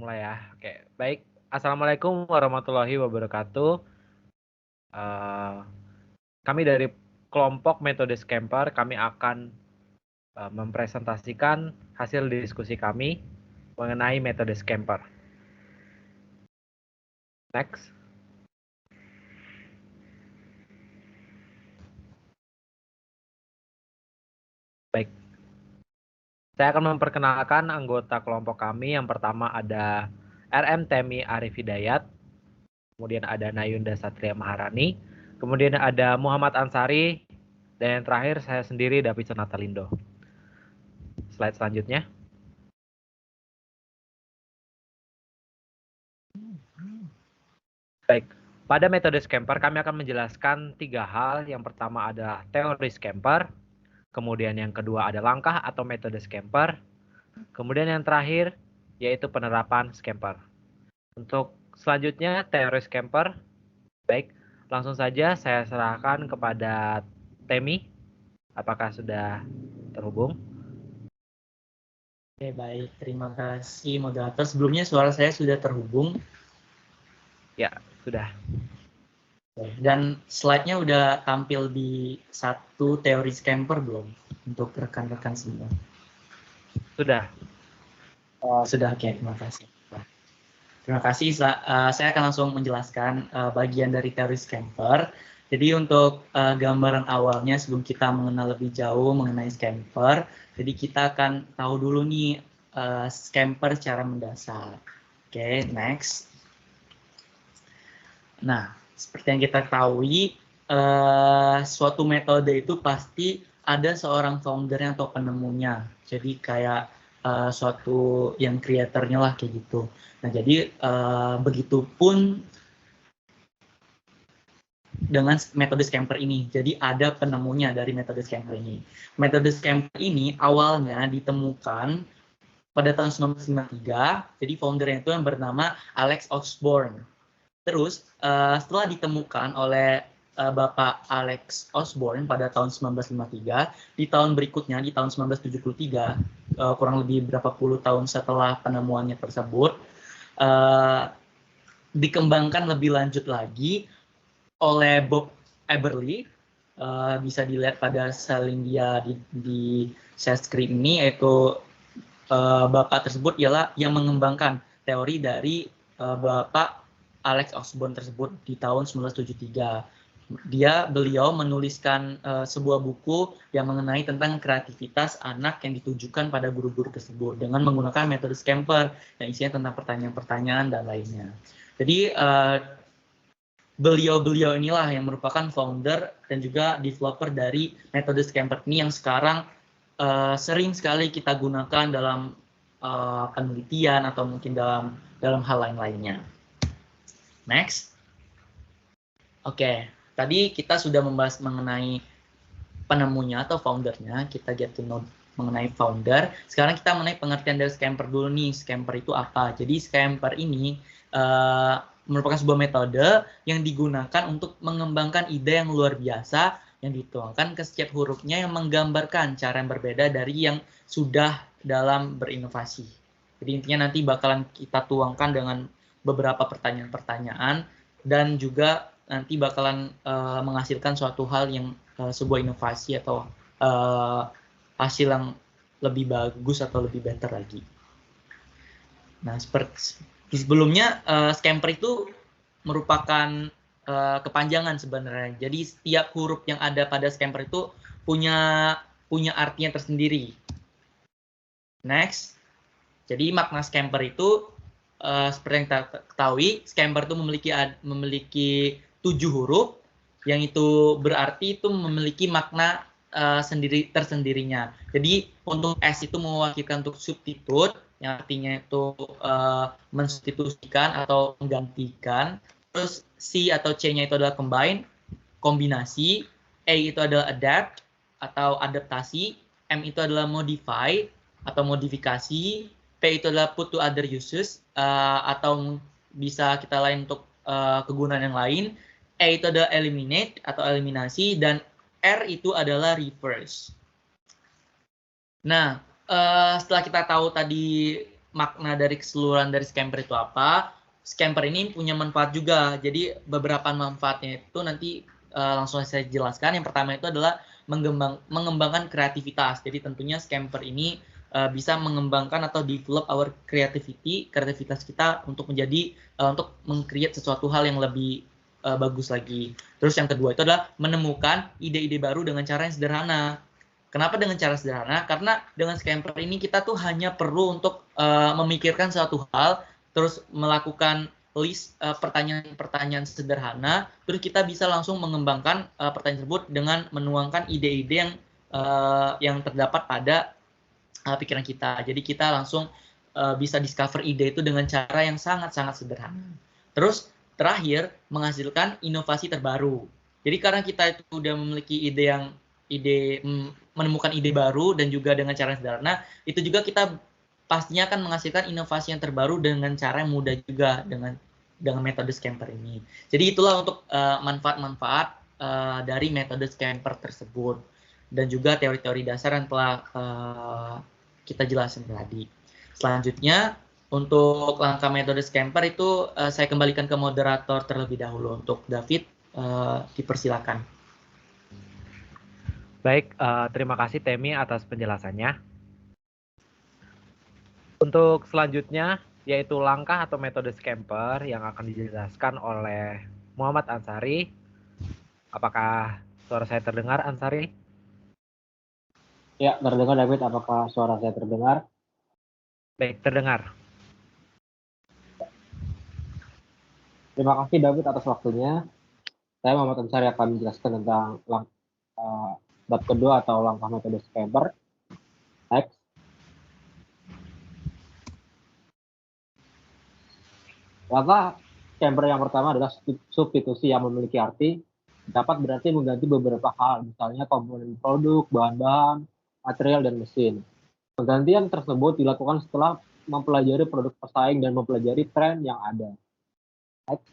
mulai ya. Oke, baik. Assalamualaikum warahmatullahi wabarakatuh. Kami dari kelompok metode Scamper, kami akan mempresentasikan hasil diskusi kami mengenai metode Scamper. Next. Baik. Saya akan memperkenalkan anggota kelompok kami. Yang pertama ada RM Temi Arif Hidayat, kemudian ada Nayunda Satria Maharani, kemudian ada Muhammad Ansari, dan yang terakhir saya sendiri David Sonatalindo. Slide selanjutnya. Baik, pada metode Scamper kami akan menjelaskan 3 hal. Yang pertama adalah teori Scamper, kemudian yang kedua ada langkah atau metode Scamper, kemudian yang terakhir yaitu penerapan Scamper. Untuk selanjutnya teori Scamper, baik, langsung saja saya serahkan kepada Temi. Apakah sudah terhubung? Oke, baik. Terima kasih moderator. Sebelumnya suara saya sudah terhubung. Ya, sudah. Dan slide-nya udah tampil di satu teori Scamper belum? Untuk rekan-rekan semua. Sudah. Sudah, oke. Terima kasih. Terima kasih. Saya akan langsung menjelaskan bagian dari teori Scamper. Jadi untuk gambaran awalnya sebelum kita mengenal lebih jauh mengenai Scamper, jadi kita akan tahu dulu nih Scamper secara mendasar. Oke, next. Nah, seperti yang kita ketahui, suatu metode itu pasti ada seorang foundernya atau penemunya. Jadi kayak suatu yang kreatornya lah kayak gitu. Nah, jadi begitupun dengan metode Scamper ini. Jadi ada penemunya dari metode Scamper ini. Metode Scamper ini awalnya ditemukan pada tahun 1953. Jadi foundernya itu yang bernama Alex Osborne. Terus setelah ditemukan oleh Bapak Alex Osborne pada tahun 1953, di tahun berikutnya di tahun 1973, kurang lebih berapa puluh tahun setelah penemuannya tersebut, dikembangkan lebih lanjut lagi oleh Bob Eberly. Bisa dilihat pada salin dia di share screen ini, yaitu Bapak tersebut ialah yang mengembangkan teori dari Bapak Alex Osborne tersebut di tahun 1973. Beliau menuliskan sebuah buku yang mengenai tentang kreativitas anak yang ditujukan pada guru-guru tersebut dengan menggunakan metode Scamper yang isinya tentang pertanyaan-pertanyaan dan lainnya. Jadi beliau inilah yang merupakan founder dan juga developer dari metode Scamper ini yang sekarang sering sekali kita gunakan dalam penelitian atau mungkin dalam hal lain-lainnya. Next. Oke, tadi kita sudah membahas mengenai penemunya atau foundernya. Kita get to know mengenai founder. Sekarang kita mengenai pengertian dari Scamper dulu nih. Scamper itu apa? Jadi Scamper ini merupakan sebuah metode yang digunakan untuk mengembangkan ide yang luar biasa yang dituangkan ke setiap hurufnya yang menggambarkan cara yang berbeda dari yang sudah dalam berinovasi. Jadi intinya nanti bakalan kita tuangkan dengan beberapa pertanyaan-pertanyaan dan juga nanti bakalan menghasilkan suatu hal yang sebuah inovasi atau hasil yang lebih bagus atau lebih better lagi. Nah, seperti sebelumnya Scamper itu merupakan kepanjangan sebenarnya. Jadi setiap huruf yang ada pada Scamper itu punya artinya tersendiri. Next. Jadi makna Scamper itu seperti yang kita ketahui, Scamper itu memiliki 7 huruf yang itu berarti itu memiliki makna tersendirinya. Jadi untuk S itu mewakilkan untuk substitute, yang artinya itu mensubstitusikan atau menggantikan. Terus C atau C-nya itu adalah combine, kombinasi. A itu adalah adapt atau adaptasi. M itu adalah modify atau modifikasi. P itu adalah put to other uses atau bisa kita lain untuk kegunaan yang lain. E itu adalah eliminate atau eliminasi, dan R itu adalah reverse. Nah, setelah kita tahu tadi makna dari keseluruhan dari Scamper itu apa. Scamper ini punya manfaat juga. Jadi beberapa manfaatnya itu nanti langsung saya jelaskan. Yang pertama itu adalah mengembangkan kreativitas. Jadi tentunya Scamper ini bisa mengembangkan atau develop our kreativitas kita untuk menjadi untuk meng-create sesuatu hal yang lebih bagus lagi. Terus yang kedua itu adalah menemukan ide-ide baru dengan cara yang sederhana. Kenapa dengan cara sederhana? Karena dengan Scamper ini kita tuh hanya perlu untuk memikirkan suatu hal, terus melakukan list pertanyaan-pertanyaan sederhana, terus kita bisa langsung mengembangkan pertanyaan tersebut dengan menuangkan ide-ide yang terdapat pada pikiran kita. Jadi kita langsung bisa discover ide itu dengan cara yang sangat-sangat sederhana. Terus terakhir menghasilkan inovasi terbaru. Jadi karena kita itu udah memiliki menemukan ide baru dan juga dengan cara yang sederhana, itu juga kita pastinya akan menghasilkan inovasi yang terbaru dengan cara yang mudah juga dengan metode Scamper ini. Jadi itulah untuk manfaat-manfaat dari metode Scamper tersebut dan juga teori-teori dasar yang telah kita jelaskan tadi. Selanjutnya untuk langkah metode Scamper itu saya kembalikan ke moderator terlebih dahulu. Untuk David dipersilakan. Baik, terima kasih Temi atas penjelasannya. Untuk selanjutnya, yaitu langkah atau metode Scamper yang akan dijelaskan oleh Muhammad Ansari. Apakah suara saya terdengar, Ansari? Ya, terdengar David. Apakah suara saya terdengar? Baik, terdengar. Terima kasih David atas waktunya. Saya Muhammad Ansari akan menjelaskan tentang bab kedua atau langkah metode Scamper. Next. Langkah Scamper yang pertama adalah substitusi yang memiliki arti dapat berarti mengganti beberapa hal, misalnya komponen produk, bahan-bahan, material, dan mesin. Penggantian tersebut dilakukan setelah mempelajari produk pesaing dan mempelajari tren yang ada. Next.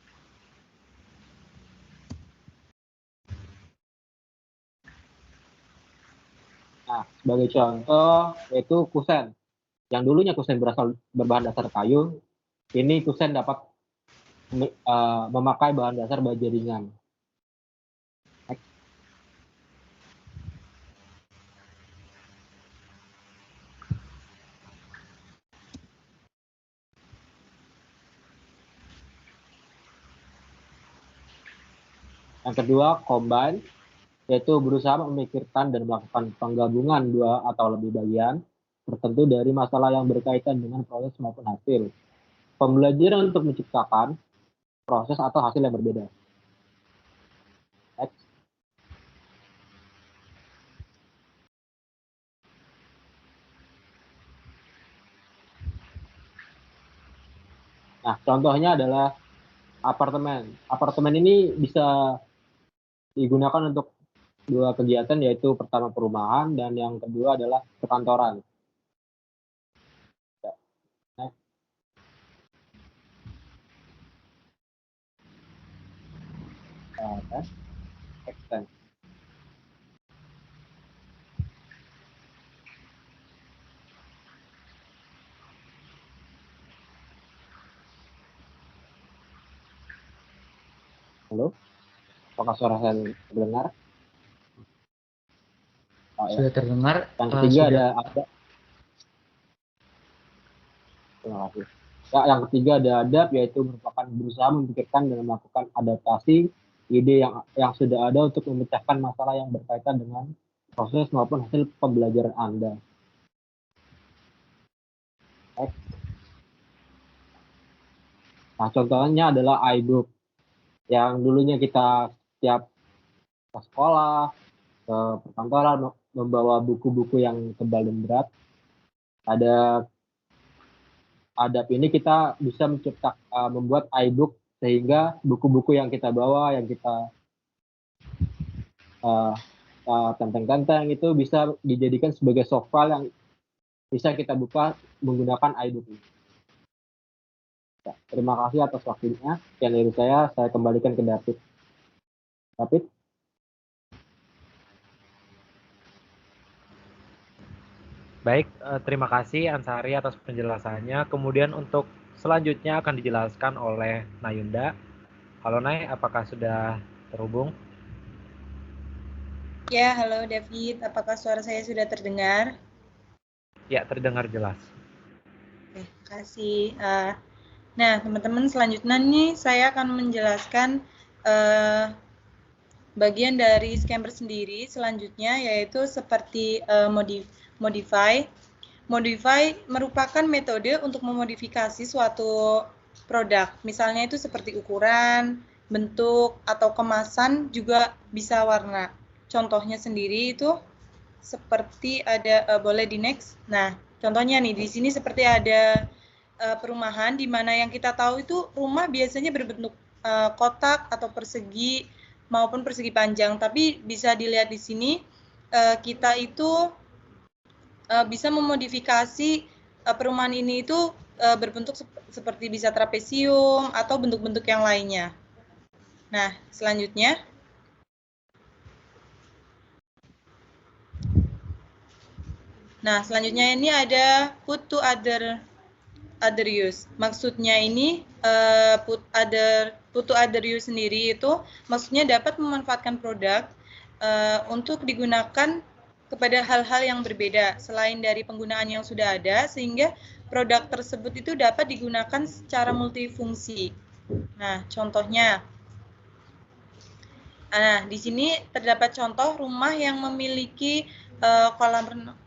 Nah, sebagai contoh yaitu kusen. Yang dulunya kusen berbahan dasar kayu, ini kusen dapat memakai bahan dasar baja ringan. Next. Yang kedua, combine, yaitu berusaha memikirkan dan melakukan penggabungan dua atau lebih bagian tertentu dari masalah yang berkaitan dengan proses maupun hasil. Pembelajaran untuk menciptakan proses atau hasil yang berbeda. Next. Nah, contohnya adalah apartemen. Apartemen ini bisa digunakan untuk dua kegiatan, yaitu pertama perumahan dan yang kedua adalah perkantoran. Next. Extend. Halo, apakah suara saya terdengar? Sudah terdengar. Yang ketiga ada. Terima kasih. Ya, yang ketiga ada adab, yaitu merupakan berusaha memikirkan dan melakukan adaptasi ide yang sudah ada untuk memecahkan masalah yang berkaitan dengan proses maupun hasil pembelajaran Anda. Nah, contohnya adalah iBook, yang dulunya kita setiap ke sekolah, ke perkantoran, membawa buku-buku yang tebal dan berat. Ada adab ini kita bisa membuat iBook, sehingga buku-buku yang kita bawa, yang kita tenteng-tenteng itu bisa dijadikan sebagai soft file yang bisa kita buka menggunakan iBook ini. Ya, terima kasih atas waktunya. Yang dari saya kembalikan ke David. David? Ya, Baik, terima kasih Ansari atas penjelasannya. Kemudian untuk selanjutnya akan dijelaskan oleh Nayunda. Halo Nay, apakah sudah terhubung? Ya, halo David. Apakah suara saya sudah terdengar? Ya, terdengar jelas. Oke, kasih. Nah, teman-teman, selanjutnya nih saya akan menjelaskan bagian dari scamper sendiri. Selanjutnya yaitu seperti modify. Modify merupakan metode untuk memodifikasi suatu produk. Misalnya itu seperti ukuran, bentuk, atau kemasan, juga bisa warna. Contohnya sendiri itu seperti ada boleh di next. Nah, contohnya nih di sini seperti ada perumahan di mana yang kita tahu itu rumah biasanya berbentuk kotak atau persegi maupun persegi panjang. Tapi bisa dilihat di sini kita itu bisa memodifikasi perumahan ini itu berbentuk seperti bisa trapesium atau bentuk-bentuk yang lainnya. Nah, selanjutnya. Nah, selanjutnya ini ada put to other use. Maksudnya ini put to other use sendiri itu maksudnya dapat memanfaatkan produk untuk digunakan kepada hal-hal yang berbeda selain dari penggunaan yang sudah ada, sehingga produk tersebut itu dapat digunakan secara multifungsi. Nah, contohnya, nah di sini terdapat contoh rumah yang memiliki kolam renang.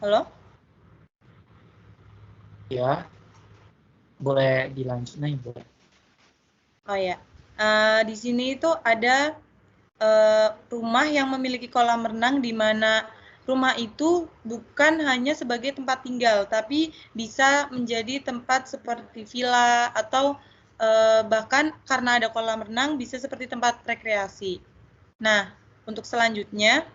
Halo? Ya, boleh dilanjut nih, boleh. Oh ya, di sini itu ada rumah yang memiliki kolam renang, di mana rumah itu bukan hanya sebagai tempat tinggal, tapi bisa menjadi tempat seperti villa atau bahkan karena ada kolam renang bisa seperti tempat rekreasi. Nah, untuk selanjutnya,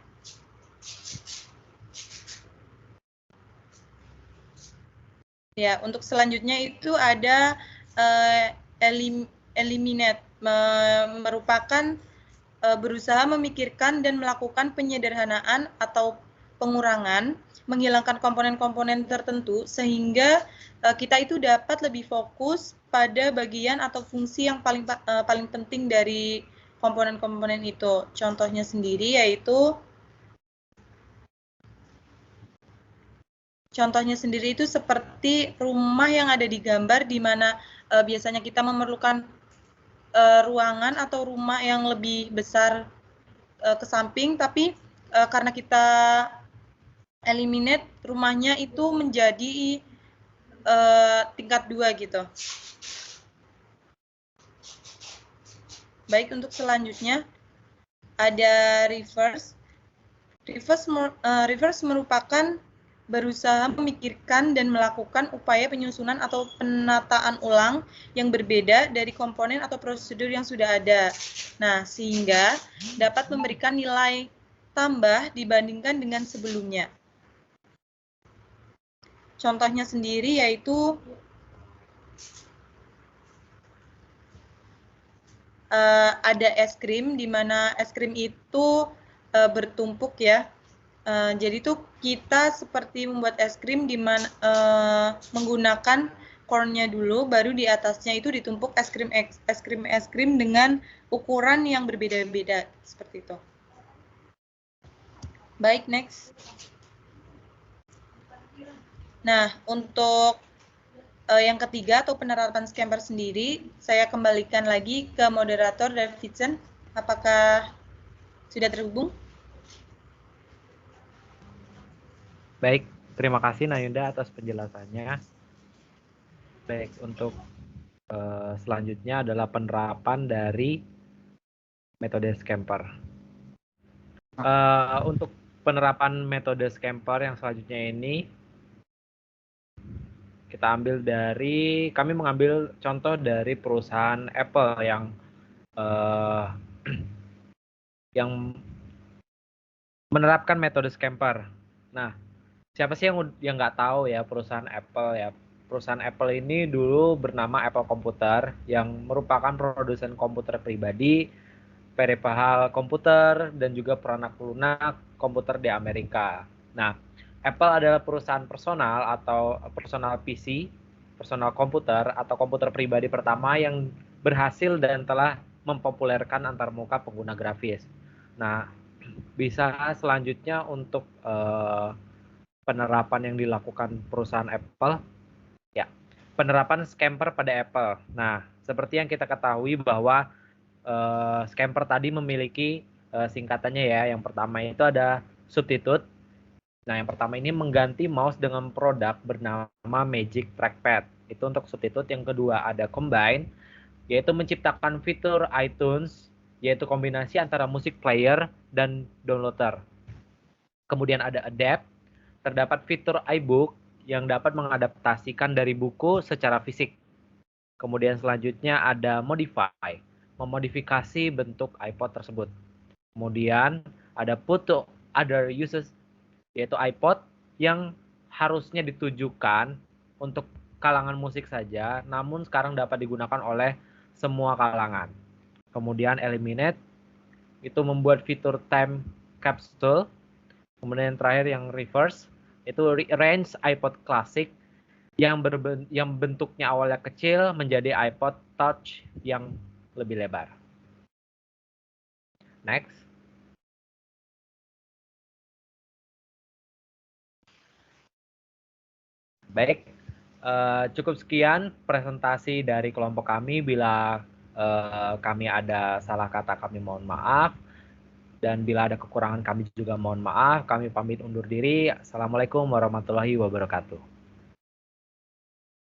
ya untuk selanjutnya itu ada eliminate, merupakan berusaha memikirkan dan melakukan penyederhanaan atau pengurangan, menghilangkan komponen-komponen tertentu sehingga kita itu dapat lebih fokus pada bagian atau fungsi yang paling penting dari komponen-komponen itu. Contohnya sendiri yaitu itu seperti rumah yang ada di gambar, di mana biasanya kita memerlukan ruangan atau rumah yang lebih besar ke samping, tapi karena kita eliminate rumahnya itu menjadi tingkat 2 gitu. Baik, untuk selanjutnya ada reverse. Reverse merupakan berusaha memikirkan dan melakukan upaya penyusunan atau penataan ulang yang berbeda dari komponen atau prosedur yang sudah ada. Nah, sehingga dapat memberikan nilai tambah dibandingkan dengan sebelumnya. Contohnya sendiri yaitu ada es krim, di mana es krim itu bertumpuk ya. Jadi tuh kita seperti membuat es krim di mana menggunakan cornnya dulu, baru di atasnya itu ditumpuk es krim dengan ukuran yang berbeda-beda seperti itu. Baik, next. Nah, untuk yang ketiga atau penerapan scamper sendiri, saya kembalikan lagi ke moderator Davidson. Apakah sudah terhubung? Baik, terima kasih Nayunda atas penjelasannya. Baik, untuk selanjutnya adalah penerapan dari metode scamper. Untuk penerapan metode scamper yang selanjutnya ini, kita ambil dari, kami mengambil contoh dari perusahaan Apple yang yang menerapkan metode scamper. Nah, siapa sih yang nggak tahu ya perusahaan Apple ya? Perusahaan Apple ini dulu bernama Apple Computer yang merupakan produsen komputer pribadi peripheral komputer, dan juga perangkat lunak komputer di Amerika. Nah, Apple adalah perusahaan personal atau personal PC, personal komputer atau komputer pribadi pertama yang berhasil dan telah mempopulerkan antarmuka pengguna grafis. Nah, bisa selanjutnya untuk penerapan yang dilakukan perusahaan Apple, ya, penerapan Scamper pada Apple. Nah, seperti yang kita ketahui bahwa Scamper tadi memiliki singkatannya ya. Yang pertama itu ada substitute. Nah, yang pertama ini mengganti mouse dengan produk bernama Magic Trackpad. Itu untuk substitute. Yang kedua ada combine, yaitu menciptakan fitur iTunes, yaitu kombinasi antara musik player dan downloader. Kemudian ada adapt, terdapat fitur iBook yang dapat mengadaptasikan dari buku secara fisik. Kemudian selanjutnya ada modify, memodifikasi bentuk iPod tersebut. Kemudian ada put to other uses, yaitu iPod yang harusnya ditujukan untuk kalangan musik saja, namun sekarang dapat digunakan oleh semua kalangan. Kemudian eliminate, itu membuat fitur time capsule. Kemudian yang terakhir yang reverse, itu rearrange iPod Classic yang bentuknya awalnya kecil menjadi iPod Touch yang lebih lebar. Next. Baik, cukup sekian presentasi dari kelompok kami. Bila kami ada salah kata, kami mohon maaf. Dan bila ada kekurangan, kami juga mohon maaf. Kami pamit undur diri. Assalamualaikum warahmatullahi wabarakatuh.